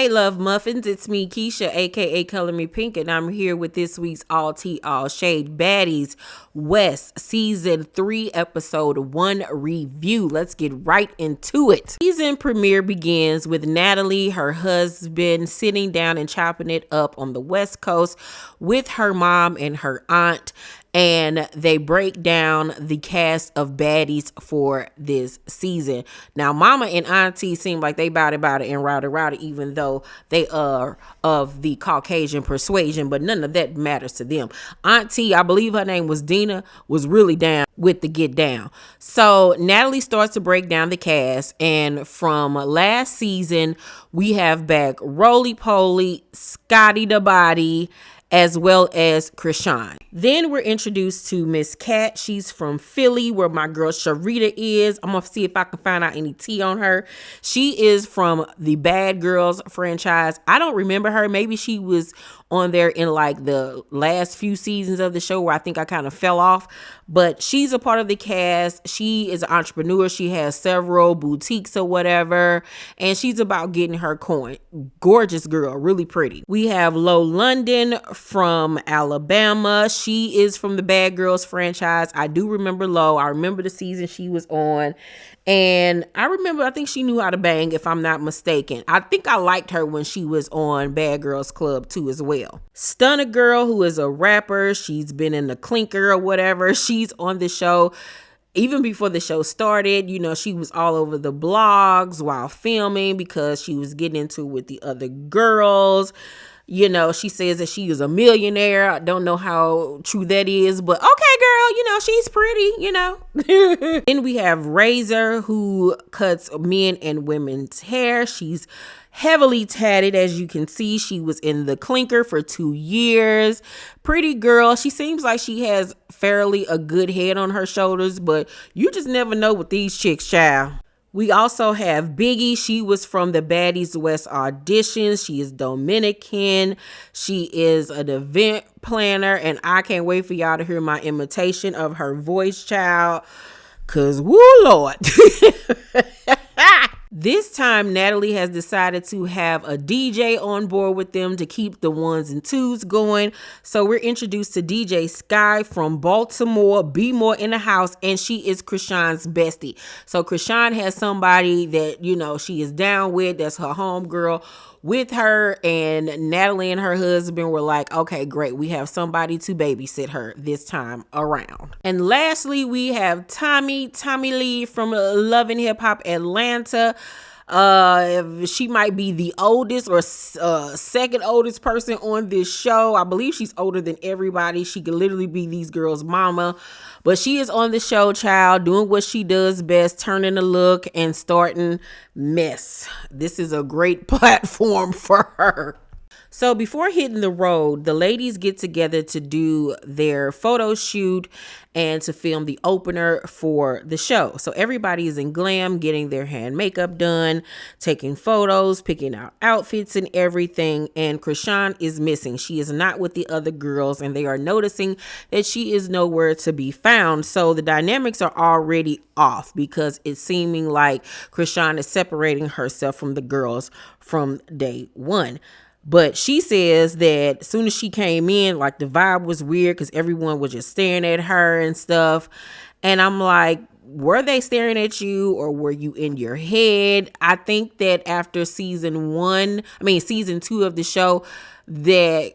Hey love muffins, it's me Keisha aka Color Me Pynk, and I'm here with this week's All Tea All Shade Baddies West Season 3 Episode 1 review. Let's get right into it. Season premiere begins with Natalie, her husband, sitting down and chopping it up on the West Coast with her mom and her aunt, and they break down the cast of baddies for this season. Now, Mama and Auntie seem like they bout it and rowdy, even though they are of the Caucasian persuasion, but none of that matters to them. Auntie, I believe her name was Dina, was really down with the get down. So Natalie starts to break down the cast, and from last season, we have back Roly Poly, Scotty the Body, as well as Krishan. Then we're introduced to Miss Cat. She's from Philly, where my girl Sharita is. I'm gonna see if I can find out any tea on her. She is from the Bad Girls franchise. I don't remember her. Maybe she was on there in like the last few seasons of the show where I think I kind of fell off, but she's a part of the cast. She is an entrepreneur. She has several boutiques or whatever, and she's about getting her coin. Gorgeous girl, really pretty. We have Lo London from Alabama. She is from the Bad Girls franchise. I do remember Lo. I remember the season she was on, and I think she knew how to bang, if I'm not mistaken. I think I liked her when she was on Bad Girls Club too as well. Stunner Girl, who is a rapper. She's been in the Clinker or whatever. She's on the show. Even before the show started, you know, she was all over the blogs while filming because she was getting into it with the other girls. You know, she says that she is a millionaire. I don't know how true that is, but okay, girl, you know, she's pretty, you know. Then we have Razor, who cuts men and women's hair. She's heavily tatted, as you can see. She was in the Clinker for 2 years. Pretty girl. She seems like she has fairly a good head on her shoulders, but you just never know with these chicks, child. We also have Biggie. She was from the Baddies West auditions. She is Dominican. She is an event planner, and I can't wait for y'all to hear my imitation of her voice, child. Cause woo Lord. This time, Natalie has decided to have a DJ on board with them to keep the ones and twos going. So we're introduced to DJ Sky from Baltimore, Be More in the house, and she is Krishan's bestie. So Krishan has somebody that, you know, she is down with, that's her homegirl with her, and Natalie and her husband were like, okay, great, we have somebody to babysit her this time around. And lastly, we have Tommy Lee from Love and Hip Hop Atlanta. She might be the oldest or second oldest person on this show. I believe she's older than everybody. She could literally be these girls' mama, but she is on the show, child, doing what she does best, turning the look and starting mess. This is a great platform for her. So before hitting the road, the ladies get together to do their photo shoot and to film the opener for the show. So everybody is in glam, getting their hair and makeup done, taking photos, picking out outfits and everything. And Krishan is missing. She is not with the other girls, and they are noticing that she is nowhere to be found. So the dynamics are already off because it's seeming like Krishan is separating herself from the girls from day one. But she says that as soon as she came in, like the vibe was weird because everyone was just staring at her and stuff. And I'm like, were they staring at you or were you in your head? I think that after season 2 of the show, that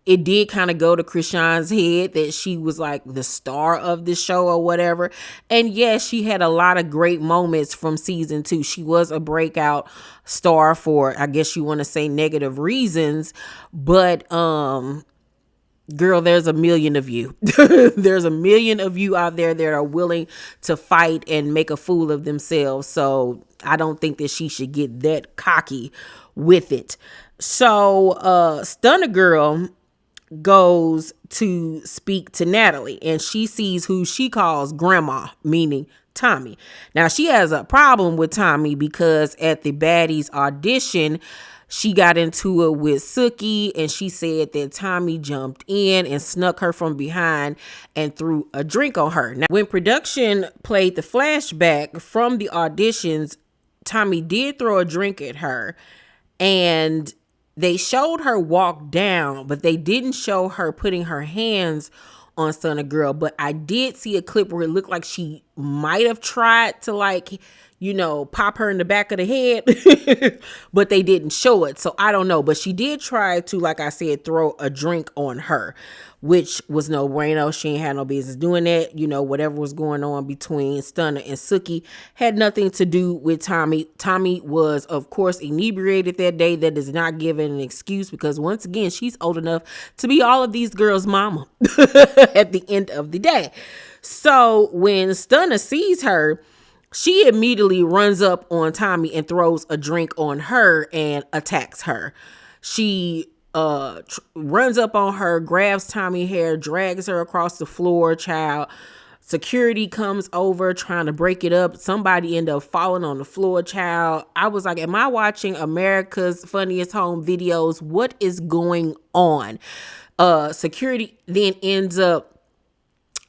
it did kind of go to Krishan's head that she was like the star of the show or whatever. And yes, she had a lot of great moments from season 2. She was a breakout star for, I guess you want to say, negative reasons. But, girl, there's a million of you. There's a million of you out there that are willing to fight and make a fool of themselves. So I don't think that she should get that cocky with it. So, Stunner Girl goes to speak to Natalie, and she sees who she calls grandma, meaning Tommy. Now she has a problem with Tommy because at the Baddies audition, she got into it with Sookie, and she said that Tommy jumped in and snuck her from behind and threw a drink on her. Now, when production played the flashback from the auditions, Tommy did throw a drink at her, And they showed her walk down, but they didn't show her putting her hands on Stunner Girl. But I did see a clip where it looked like she might have tried to, like, pop her in the back of the head, but they didn't show it. So I don't know. But she did try to, like I said, throw a drink on her, which was no bueno. She ain't had no business doing that. Whatever was going on between Stunner and Suki had nothing to do with Tommy. Tommy was, of course, inebriated that day. That does not give it an excuse, because once again, she's old enough to be all of these girls' mama at the end of the day. So when Stunner sees her, she immediately runs up on Tommy and throws a drink on her and attacks her. She runs up on her, grabs Tommy's hair, drags her across the floor, child. Security comes over trying to break it up. Somebody ended up falling on the floor, child. I was like, am I watching America's Funniest Home Videos? What is going on? Security then ends up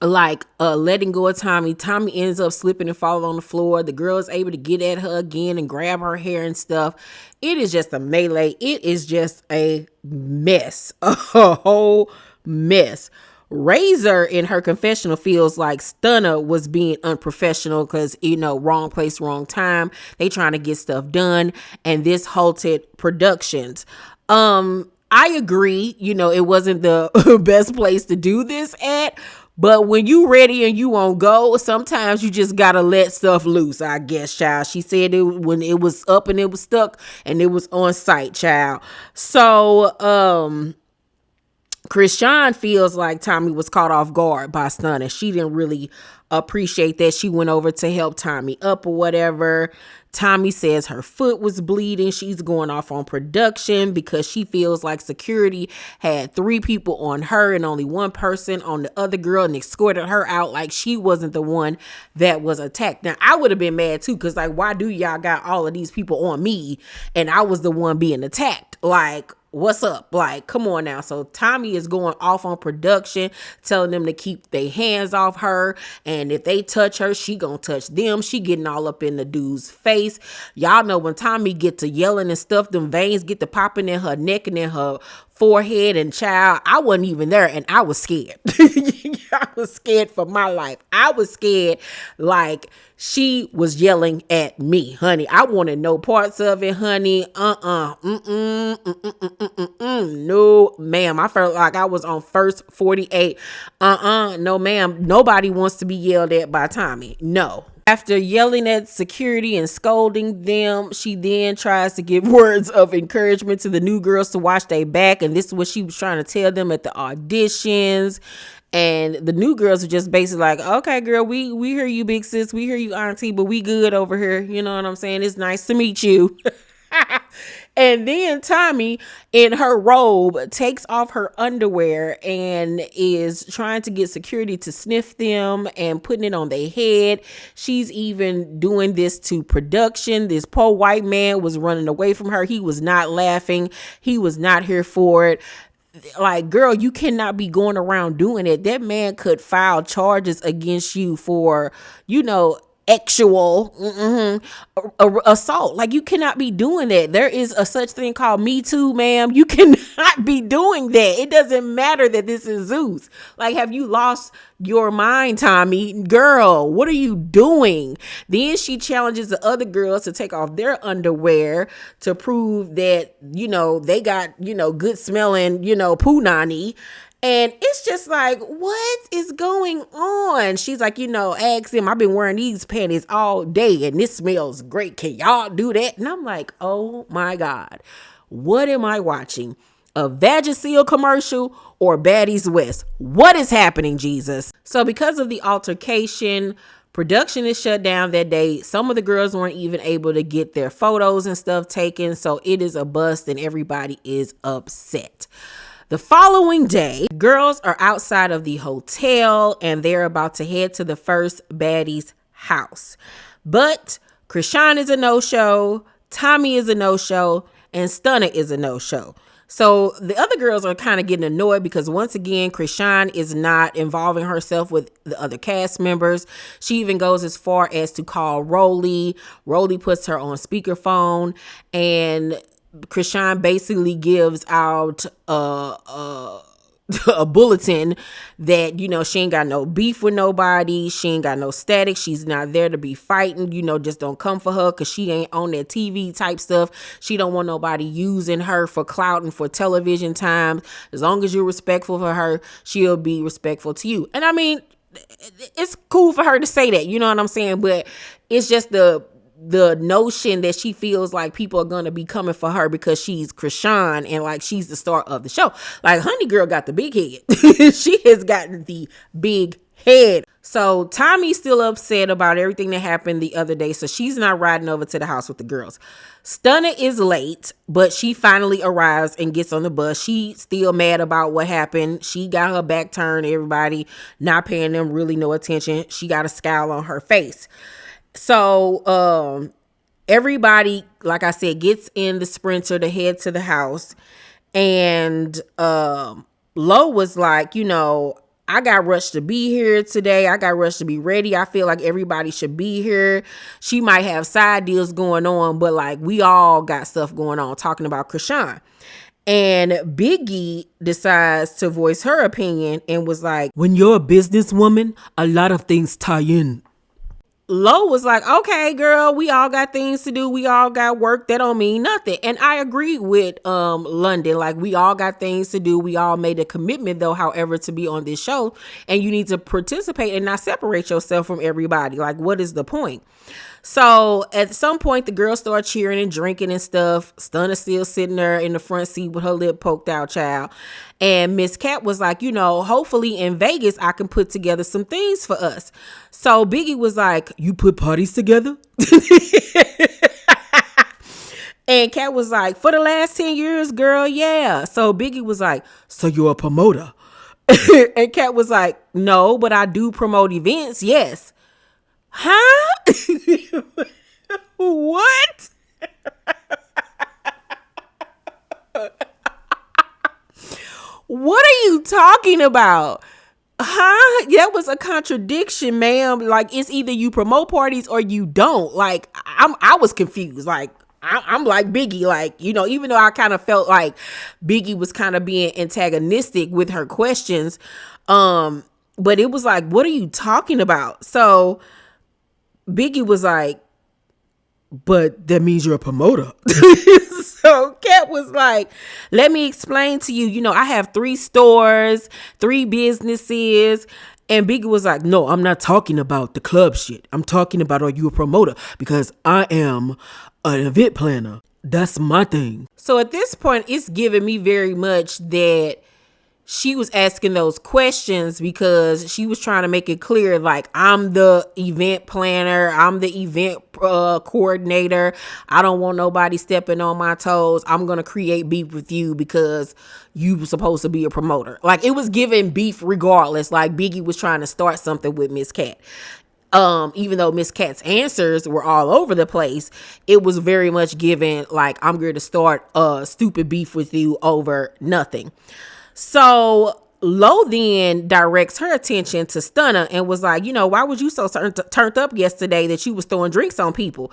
letting go of Tommy. Tommy ends up slipping and falling on the floor. The girl is able to get at her again and grab her hair and stuff. It is just a melee. It is just a mess. A whole mess. Razor in her confessional feels like Stunner was being unprofessional because, wrong place, wrong time. They trying to get stuff done, and this halted productions. I agree, it wasn't the best place to do this at. But when you ready and you won't go, sometimes you just gotta let stuff loose, I guess, child. She said when it was up and it was stuck and it was on site, child. So, Christian feels like Tommy was caught off guard by Stunner. She didn't really appreciate that. She went over to help Tommy up or whatever. Tommy says her foot was bleeding. She's going off on production because she feels like security had 3 people on her and only 1 person on the other girl, and escorted her out like she wasn't the one that was attacked. Now, I would have been mad too, because like, why do y'all got all of these people on me and I was the one being attacked? Like, what's up? Like, come on now. So Tommy is going off on production, telling them to keep their hands off her. And if they touch her, she gonna touch them. She getting all up in the dude's face. Y'all know when Tommy get to yelling and stuff, them veins get to popping in her neck and in her forehead. And child, I wasn't even there and I was scared. I was scared for my life. I was scared like she was yelling at me, honey. I wanted no parts of it, honey. No, ma'am. I felt like I was on first 48. No, ma'am. Nobody wants to be yelled at by Tommy. No. After yelling at security and scolding them, she then tries to give words of encouragement to the new girls to watch their back. And this is what she was trying to tell them at the auditions. And the new girls are just basically like, okay, girl, we hear you, big sis. We hear you, auntie, but we good over here. You know what I'm saying? It's nice to meet you. And then Tommy, in her robe, takes off her underwear and is trying to get security to sniff them and putting it on their head. She's even doing this to production. This poor white man was running away from her. He was not laughing. He was not here for it. Like, girl, you cannot be going around doing it. That man could file charges against you for, actual assault. Like, you cannot be doing that. There is a such thing called Me Too, ma'am. You cannot be doing that. It doesn't matter that this is Zeus. Like, have you lost your mind, Tommy? Girl, what are you doing? Then she challenges the other girls to take off their underwear to prove that, they got, good smelling, punani. And it's just like, what is going on? She's like, ask him, I've been wearing these panties all day and this smells great. Can y'all do that? And I'm like, oh my God, what am I watching? A Vagisil commercial or Baddies West? What is happening, Jesus? So because of the altercation, production is shut down that day. Some of the girls weren't even able to get their photos and stuff taken. So it is a bust and everybody is upset. The following day, girls are outside of the hotel and they're about to head to the first baddie's house. But Krishan is a no-show, Tommy is a no-show, and Stunner is a no-show. So the other girls are kind of getting annoyed because once again, Krishan is not involving herself with the other cast members. She even goes as far as to call Rolly. Rolly puts her on speakerphone, and Krishan basically gives out a bulletin that, you know, she ain't got no beef with nobody, she ain't got no static, she's not there to be fighting, you know, just don't come for her because she ain't on that TV type stuff. She don't want nobody using her for clout and for television time. As long as you're respectful for her, she'll be respectful to you. And I mean, it's cool for her to say that, you know what I'm saying? But it's just the notion that she feels like people are gonna be coming for her because she's Krishan and like she's the star of the show. Like Honey Girl got the big head. She has gotten the big head. So Tommy's still upset about everything that happened the other day, so she's not riding over to the house with the girls. Stunna is late, but she finally arrives and gets on the bus. She's still mad about what happened. She got her back turned, everybody not paying them really no attention. She got a scowl on her face. So everybody, like I said, gets in the Sprinter to head to the house. And Lo was like, you know, I got rushed to be here today. I got rushed to be ready. I feel like everybody should be here. She might have side deals going on, but like we all got stuff going on, talking about Krishan. And Biggie decides to voice her opinion and was like, when you're a businesswoman, a lot of things tie in. Lo was like, okay, girl, we all got things to do. We all got work. That don't mean nothing. And I agree with London. Like, we all got things to do. We all made a commitment, though, however, to be on this show. And you need to participate and not separate yourself from everybody. Like, what is the point? So at some point, the girls start cheering and drinking and stuff. Stunna still sitting there in the front seat with her lip poked out, child. And Miss Cat was like, you know, hopefully in Vegas, I can put together some things for us. So Biggie was like, you put parties together? And Cat was like, for the last 10 years, girl, yeah. So Biggie was like, so you're a promoter? And Cat was like, no, but I do promote events, yes. Huh? What? What are you talking about? Huh? That was a contradiction, ma'am. Like, it's either you promote parties or you don't. Like, I was confused. Like, I'm like Biggie, like, you know, even though I kind of felt like Biggie was kind of being antagonistic with her questions, but it was like, what are you talking about? So Biggie was like, but that means you're a promoter. So Kat was like, let me explain to you. You know, I have 3 stores, 3 businesses. And Biggie was like, no, I'm not talking about the club shit. I'm talking about, are you a promoter? Because I am an event planner. That's my thing. So at this point, it's giving me very much that she was asking those questions because she was trying to make it clear, like, I'm the event planner, I'm the event coordinator, I don't want nobody stepping on my toes, I'm gonna create beef with you because you were supposed to be a promoter. Like, it was giving beef regardless. Like, Biggie was trying to start something with Miss Cat. Even though Miss Cat's answers were all over the place, it was very much given, like, I'm going to start a stupid beef with you over nothing. So Lo then directs her attention to Stunna and was like, you know, why was you so turned up yesterday that you was throwing drinks on people?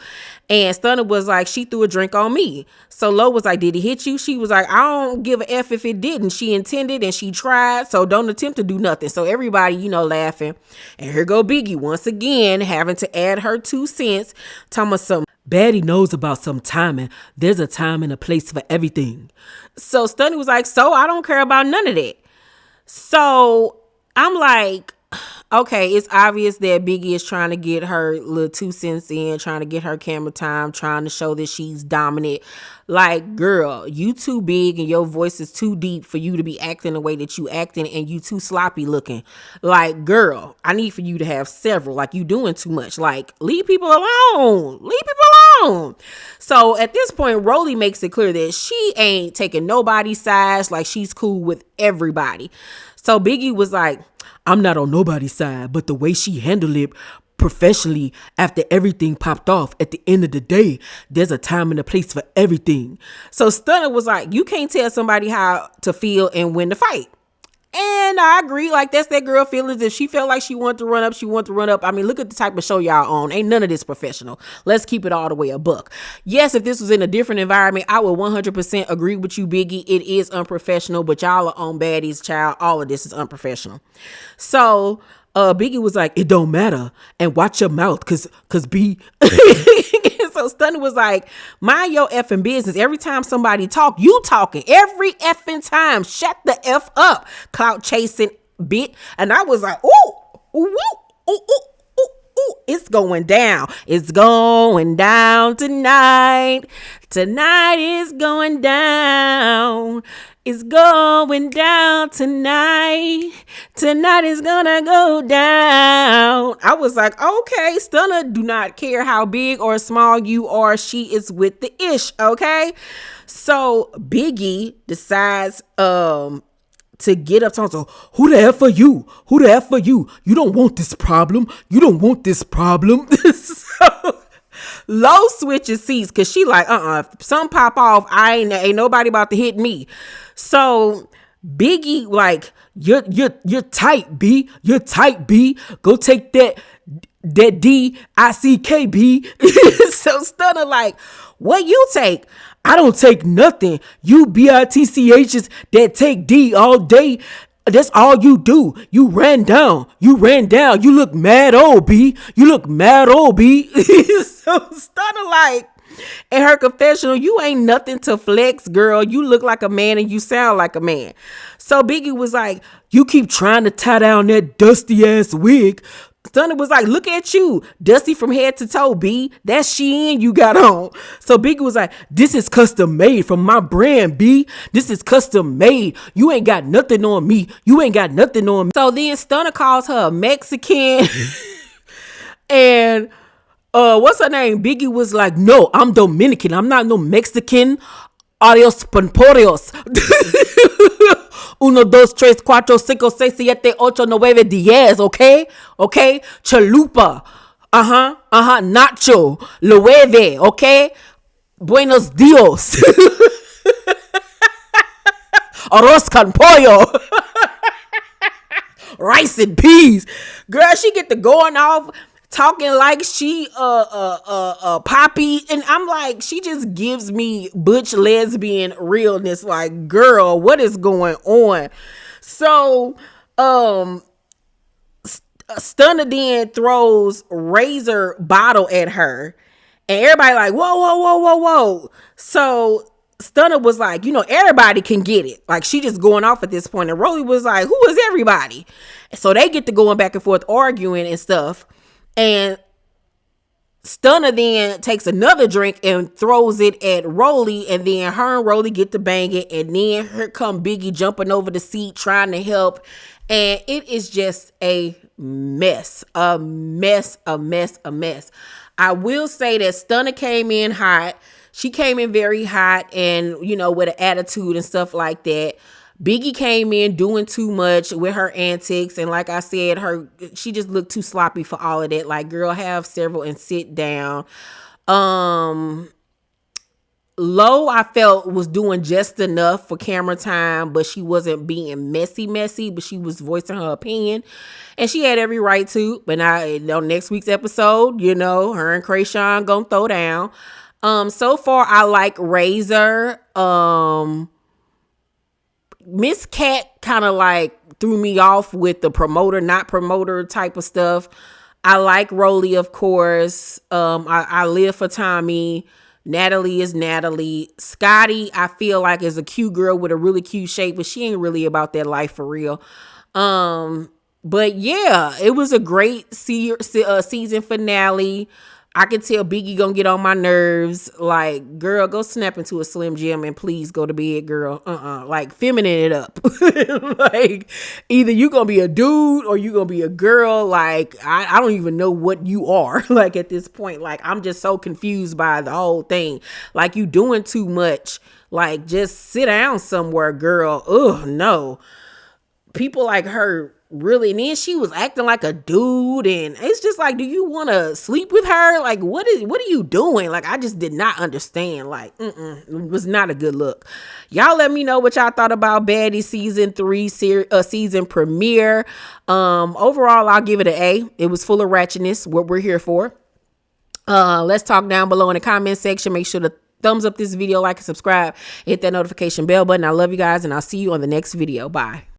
And Stunna was like, she threw a drink on me. So Lo was like, did he hit you? She was like, I don't give a F if it didn't. She intended and she tried, so don't attempt to do nothing. So everybody, you know, laughing. And here go Biggie once again having to add her 2 cents. Talking about some, Baddie knows about some timing. There's a time and a place for everything. So Stunna was like, so I don't care about none of that. So I'm like, okay, it's obvious that Biggie is trying to get her little 2 cents in, trying to get her camera time, trying to show that she's dominant. Like, girl, you too big and your voice is too deep for you to be acting the way that you acting, and you too sloppy looking. Like, girl, I need for you to have several. Like, you doing too much. Like, leave people alone. Leave people alone. So at this point, Rolly makes it clear that she ain't taking nobody's sides. Like, she's cool with everybody. So Biggie was like, I'm not on nobody's side, but the way she handled it professionally after everything popped off, at the end of the day, there's a time and a place for everything. So Stunna was like, you can't tell somebody how to feel and when to fight. And I agree, like that's that girl feelings. If she felt like she wanted to run up, she wanted to run up. I mean, look at the type of show y'all on. Ain't none of this professional. Let's keep it all the way a buck. Yes, if this was in a different environment, I would 100% agree with you, Biggie. It is unprofessional, but y'all are on Baddies, child. All of this is unprofessional. So Biggie was like, it don't matter, and watch your mouth, cause B. So Stunner was like, mind your effing business. Every time somebody talk, you talking. Every effing time. Shut the F up. Clout chasing bit. And I was like, ooh, ooh, ooh, ooh, ooh, ooh. It's going down. It's going down tonight. Tonight is going down. It's going down tonight. Tonight is gonna go down. I was like, okay, Stunner, do not care how big or small you are. She is with the ish, okay? So Biggie decides to get up, so who the F are you? Who the F are you? You don't want this problem. You don't want this problem. So Low switches seats because she like, if some pop off, ain't nobody about to hit me. So Biggie like, you're tight, B. You're tight, B. Go take that D-I-C-K-B. So Stunner like, what you take? I don't take nothing. You B-I-T-C-H's that take D all day. That's all you do. You ran down. You look mad old, B. You look mad old, B. So Stunner like, in her confessional, you ain't nothing to flex, girl. You look like a man and you sound like a man. So Biggie was like, you keep trying to tie down that dusty ass wig. Stunner was like, look at you, dusty from head to toe, B. That Shein you got on. So Biggie was like, this is custom made from my brand, B. This is custom made. You ain't got nothing on me. You ain't got nothing on me. So then Stunner calls her a Mexican. And what's her name? Biggie was like, no, I'm Dominican. I'm not no Mexican. Adios pamporios. 1, 2, 3, 4, 5, 6, 7, 8, 9, 10, okay? Okay? Chalupa. Nacho. Lueve, okay? Buenos dios. Arroz con pollo. Rice and peas. Girl, she get to going off talking like she Poppy, and I'm like, she just gives me butch lesbian realness. Like, girl, what is going on? So Stunner then throws razor bottle at her, and everybody like, whoa. So Stunner was like, everybody can get it. Like, she just going off at this point. And Rolly was like, who is everybody? So they get to going back and forth arguing and stuff. And Stunner then takes another drink and throws it at Rolly, and then her and Rolly get to bang it, and then here come Biggie jumping over the seat trying to help, and it is just a mess. I will say that Stunner came in hot. She came in very hot and, with an attitude and stuff like that. Biggie came in doing too much with her antics, and like I said, she just looked too sloppy for all of that. Like, girl, have several and sit down. Low, I felt, was doing just enough for camera time, but she wasn't being messy, but she was voicing her opinion, and she had every right to. But on next week's episode, her and Krayshawn gonna throw down. So far, I like Razor. Miss Cat kind of like threw me off with the promoter, not promoter type of stuff. I like Rolly, of course. I live for Tommy. Natalie is Natalie. Scotty, I feel like, is a cute girl with a really cute shape, but she ain't really about that life for real. But yeah, it was a great season finale. I can tell Biggie gonna get on my nerves. Like, girl, go snap into a Slim Jim and please go to bed, girl. Like, feminine it up. Like, either you gonna be a dude or you gonna be a girl. Like, I don't even know what you are. Like, at this point, like, I'm just so confused by the whole thing. Like, you doing too much. Like, just sit down somewhere, girl. Ugh, no. People like her really, and then she was acting like a dude, and it's just like, do you want to sleep with her? Like, what are you doing? Like, I just did not understand. Like, it was not a good look. Y'all let me know what y'all thought about Baddies season 3 season premiere. Overall, I'll give it an A. It was full of ratchetness, what we're here for. Let's talk down below in the comment section. Make sure to thumbs up this video, like and subscribe, hit that notification bell button. I love you guys, and I'll see you on the next video. Bye.